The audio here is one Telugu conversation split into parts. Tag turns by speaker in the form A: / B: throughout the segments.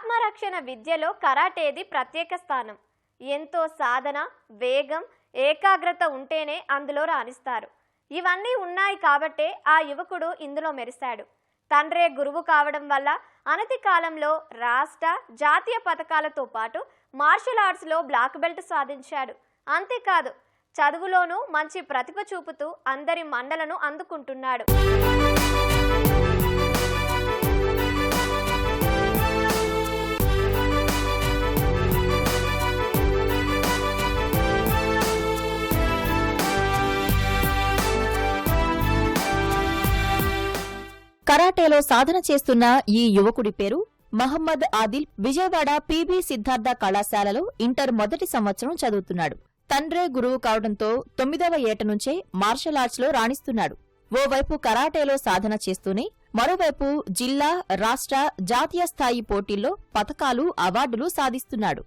A: ఆత్మరక్షణ విద్యలో కరాటేది ప్రత్యేక స్థానం. ఎంతో సాధన, వేగం, ఏకాగ్రత ఉంటేనే అందులో రాణిస్తారు. ఇవన్నీ ఉన్నాయి కాబట్టే ఆ యువకుడు ఇందులో మెరిశాడు. తండ్రే గురువు కావడం వల్ల అనతి కాలంలో రాష్ట్ర, జాతీయ పథకాలతో పాటు మార్షల్ ఆర్ట్స్లో బ్లాక్ బెల్ట్ సాధించాడు. అంతేకాదు, చదువులోనూ మంచి ప్రతిభ చూపుతూ అందరి మన్నలను అందుకుంటున్నాడు.
B: కరాటేలో సాధన చేస్తున్న ఈ యువకుడి పేరు మహమ్మద్ ఆదిల్. విజయవాడ పీబీ సిద్ధార్థ కళాశాలలో ఇంటర్ మొదటి సంవత్సరం చదువుతున్నాడు. తండ్రే గురువు కావడంతో 9వ ఏట నుంచే మార్షల్ ఆర్ట్స్లో రాణిస్తున్నాడు. ఓవైపు కరాటేలో సాధన చేస్తూనే మరోవైపు జిల్లా, రాష్ట్ర, జాతీయ స్థాయి పోటీల్లో పతకాలు, అవార్డులు సాధిస్తున్నాడు.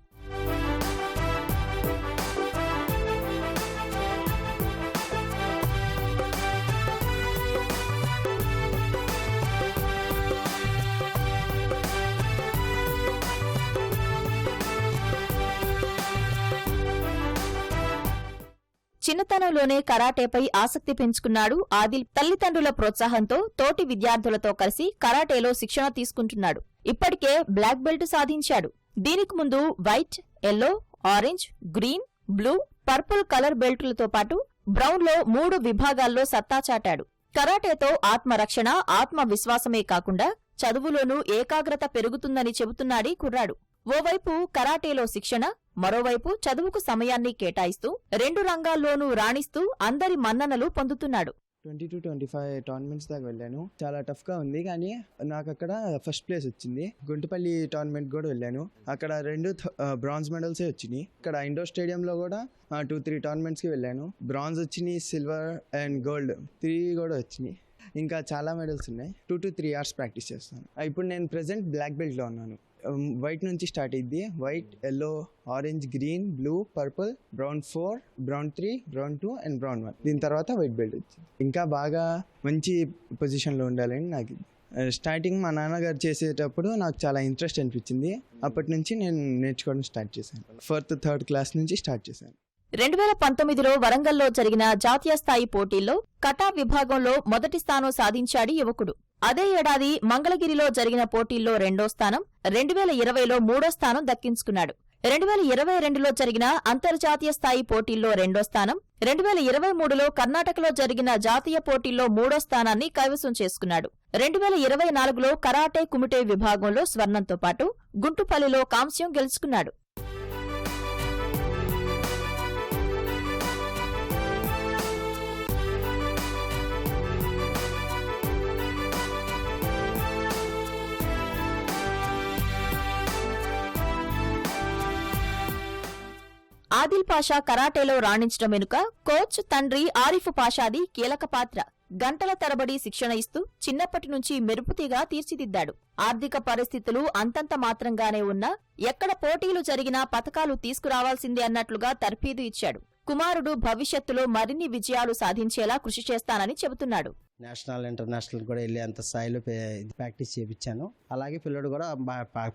B: చిన్నతనంలోనే కరాటేపై ఆసక్తి పెంచుకున్నాడు ఆదిల్. తల్లిదండ్రుల ప్రోత్సాహంతో తోటి విద్యార్థులతో కలిసి కరాటేలో శిక్షణ తీసుకుంటున్నాడు. ఇప్పటికే బ్లాక్ బెల్ట్ సాధించాడు. దీనికి ముందు white, yellow, orange, green, blue, purple colour బెల్టులతో పాటు బ్రౌన్లో 3 విభాగాల్లో సత్తా చాటాడు. కరాటేతో ఆత్మరక్షణ, ఆత్మవిశ్వాసమే కాకుండా చదువులోనూ ఏకాగ్రత పెరుగుతుందని చెబుతున్నాడీ కుర్రాడు. ఓవైపు కరాటేలో శిక్షణ, మరోవైపు చదువుకు సమయాన్ని కేటాయిస్తూ 2 రంగాల్లోనూ రాణిస్తూ అందరి మన్ననలు పొందుతున్నాడు.
C: 20-25 టోర్నమెంట్స్ దాకా వెళ్ళాను. చాలా టఫ్ గా ఉంది, కానీ నాకు అక్కడ ఫస్ట్ ప్లేస్ వచ్చింది. గుంటుపల్లి టోర్నమెంట్ కూడా వెళ్ళాను. అక్కడ 2 బ్రాంజ్ మెడల్సే వచ్చినాయి. ఇక్కడ ఇండోర్ స్టేడియంలో కూడా 2-3 టోర్నమెంట్స్ కి వెళ్ళాను. బ్రాంజ్ వచ్చినాయి, సిల్వర్ అండ్ గోల్డ్ 3 కూడా వచ్చినాయి. ఇంకా చాలా మెడల్స్ ఉన్నాయి. 2 to 3 hours ప్రాక్టీస్ చేస్తాను. ఇప్పుడు నేను ప్రెసెంట్ బ్లాక్ బెల్ట్ లో ఉన్నాను. వైట్ నుంచి స్టార్ట్ అయింది. White, yellow, orange, green, blue, purple, brown 4, brown 3, brown 2 and brown 1. దీని తర్వాత వైట్ బెల్ట్ వచ్చింది. ఇంకా బాగా మంచి పొజిషన్లో ఉండాలని నాకు స్టార్టింగ్ మా నాన్నగారు చేసేటప్పుడు నాకు చాలా ఇంట్రెస్ట్ అనిపించింది. అప్పటి నుంచి నేను నేర్చుకోవడం స్టార్ట్ చేశాను. 4th, 3rd క్లాస్ నుంచి స్టార్ట్ చేశాను.
B: 2019లో వరంగల్లో జరిగిన జాతీయ స్థాయి పోటీల్లో కటా విభాగంలో మొదటి స్థానం సాధించాడు యువకుడు. అదే ఏడాది మంగళగిరిలో జరిగిన పోటీల్లో 2వ స్థానం, 2020లో 3వ స్థానం దక్కించుకున్నాడు. 2022లో జరిగిన అంతర్జాతీయ స్థాయి పోటీల్లో 2వ స్థానం, 2023లో కర్ణాటకలో జరిగిన జాతీయ పోటీల్లో 3వ స్థానాన్ని కైవసం చేసుకున్నాడు. 2024లో కరాటే కుమిటే విభాగంలో స్వర్ణంతో పాటు గుంటుపల్లిలో కాంస్యం గెలుచుకున్నాడు. ఆదిల్ పాషా కరాటేలో రాణించడం వెనుక కోచ్ తండ్రి ఆరిఫ్ పాషాది కీలక పాత్ర. గంటల తరబడి శిక్షణ ఇస్తూ చిన్నప్పటి నుంచి మెరుపుతీగా తీర్చిదిద్దాడు. ఆర్థిక పరిస్థితులు అంతంత మాత్రంగానే ఉన్నా ఎక్కడ పోటీలు జరిగినా పతకాలు తీసుకురావాల్సిందే అన్నట్లుగా తర్ఫీదు ఇచ్చాడు. కుమారుడు భవిష్యత్తులో మరిన్ని విజయాలు సాధించేలా కృషి చేస్తానని చెబుతున్నాడు.
D: నేషనల్, ఇంటర్నేషనల్ కూడా వెళ్ళి అంత స్థాయిలో ప్రాక్టీస్ చేయించాను. అలాగే పిల్లడు కూడా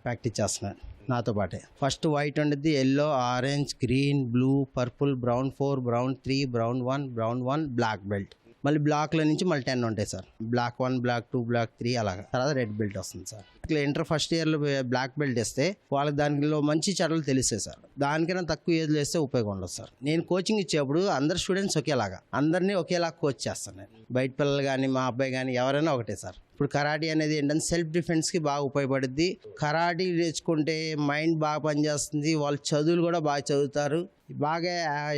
D: ప్రాక్టీస్ చేస్తున్నాడు నాతో పాటే. ఫస్ట్ వైట్ ఉండేది, yellow, orange, green, blue, purple, brown 4, brown 3, brown 1, brown 1, black belt. మళ్ళీ బ్లాక్ల నుంచి మళ్ళీ 10 ఉంటాయి సార్. బ్లాక్ 1, బ్లాక్ 2, బ్లాక్ 3 అలాగా. తర్వాత రెడ్ బెల్ట్ వస్తుంది సార్. ఇట్లా ఇంటర్ ఫస్ట్ ఇయర్లో బ్లాక్ బెల్ట్ ఇస్తే వాళ్ళకి దానిలో మంచి చెడ్డలు తెలిసే సార్. దానికైనా తక్కువ ఏజ్లో వేస్తే ఉపయోగం ఉండదు సార్. నేను కోచింగ్ ఇచ్చేప్పుడు అందరు స్టూడెంట్స్ ఒకేలాగా, అందరినీ ఒకేలాగా కోచ్ చేస్తాను నేను. బయట పిల్లలు కానీ మా అబ్బాయి కానీ ఎవరైనా ఒకటే సార్. ఇప్పుడు కరాటీ అనేది ఏంటంటే సెల్ఫ్ డిఫెన్స్కి బాగా ఉపయోగపడుద్ది. కరాటీ నేర్చుకుంటే మైండ్ బాగా పనిచేస్తుంది. వాళ్ళు చదువులు కూడా బాగా చదువుతారు, బాగా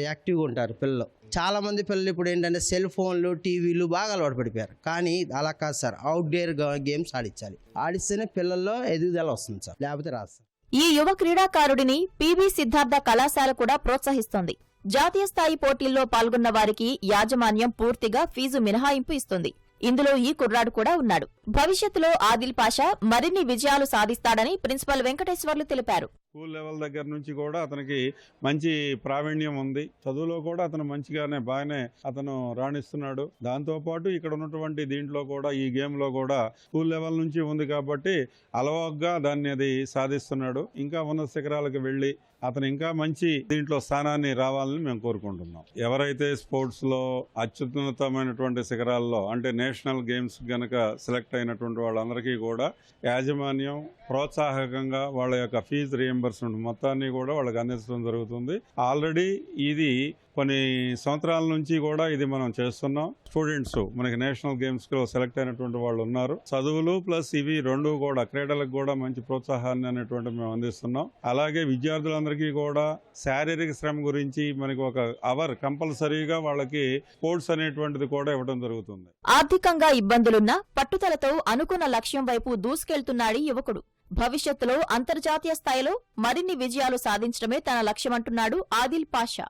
D: యాక్టివ్గా ఉంటారు పిల్లలు. చాలా మంది పిల్లలు ఇప్పుడు ఏంటంటే సెల్ ఫోన్లు, టీవీలు బాగా అలవాటు పడిపోయారు. కానీ అలా కాదు సార్. అవుట్డోర్ గేమ్స్ ఆడించాలి. ఆడిస్తేనే పిల్లల్లో ఎదుగుదల వస్తుంది సార్, లేకపోతే రాదు సార్.
B: ఈ యువ క్రీడాకారుడిని పీబీ సిద్ధార్థ కళాశాల కూడా ప్రోత్సహిస్తోంది. జాతీయ స్థాయి పోటీల్లో పాల్గొన్న వారికి యాజమాన్యం పూర్తిగా ఫీజు మినహాయింపు ఇస్తుంది. ఇందులో ఈ కుర్రాడు కూడా ఉన్నాడు. భవిష్యత్తులో ఆదిల్ పాషా మరిన్ని విజయాలు సాధిస్తాడని ప్రిన్సిపల్ వెంకటేశ్వర్లు తెలిపారు.
E: స్కూల్ లెవెల్ దగ్గర నుంచి కూడా అతనికి మంచి ప్రావీణ్యం ఉంది. చదువులో కూడా అతను బాగానే అతను రాణిస్తున్నాడు. దాంతోపాటు ఇక్కడ ఉన్నటువంటి దీంట్లో కూడా ఈ గేమ్లో కూడా స్కూల్ లెవెల్ నుంచి ఉంది కాబట్టి అలవాగ్గా దాన్ని అది సాధిస్తున్నాడు. ఇంకా ఉన్నత శిఖరాలకు వెళ్ళి అతను ఇంకా మంచి దీంట్లో స్థానాన్ని రావాలని మేము కోరుకుంటున్నాం. ఎవరైతే స్పోర్ట్స్లో అత్యున్నతమైనటువంటి శిఖరాల్లో అంటే నేషనల్ గేమ్స్ గనక సెలెక్ట్ అయినటువంటి వాళ్ళందరికీ కూడా యాజమాన్యం ప్రోత్సాహకంగా వాళ్ళ యొక్క ఫీజు రియంబర్స్మెంట్ మొత్తాన్ని కూడా వాళ్ళకి అందించడం జరుగుతుంది. ఆల్రెడీ ఇది కొన్ని సంవత్సరాల నుంచి కూడా ఇది మనం చేస్తున్నాం. స్టూడెంట్స్ మనకి నేషనల్ గేమ్స్ లో సెలెక్ట్ అయినటువంటి వాళ్ళు ఉన్నారు. చదువులు ప్లస్ ఇవి రెండు కూడా క్రీడలకు కూడా మంచి ప్రోత్సాహాన్ని అనేటువంటి మేము అందిస్తున్నాం. అలాగే విద్యార్థులందరికీ కూడా శారీరక శ్రమ గురించి మనకి ఒక అవర్ కంపల్సరీగా వాళ్ళకి స్పోర్ట్స్ అనేటువంటిది కూడా ఇవ్వడం జరుగుతుంది.
B: ఆర్థికంగా ఇబ్బందులున్నా పట్టుదలతో అనుకున్న లక్ష్యం వైపు దూసుకెళ్తున్నాడు యువకుడు. భవిష్యత్తులో అంతర్జాతీయ స్థాయిలో మరిన్ని విజయాలు సాధించడమే తన లక్ష్యమంటున్నాడు ఆదిల్ పాషా.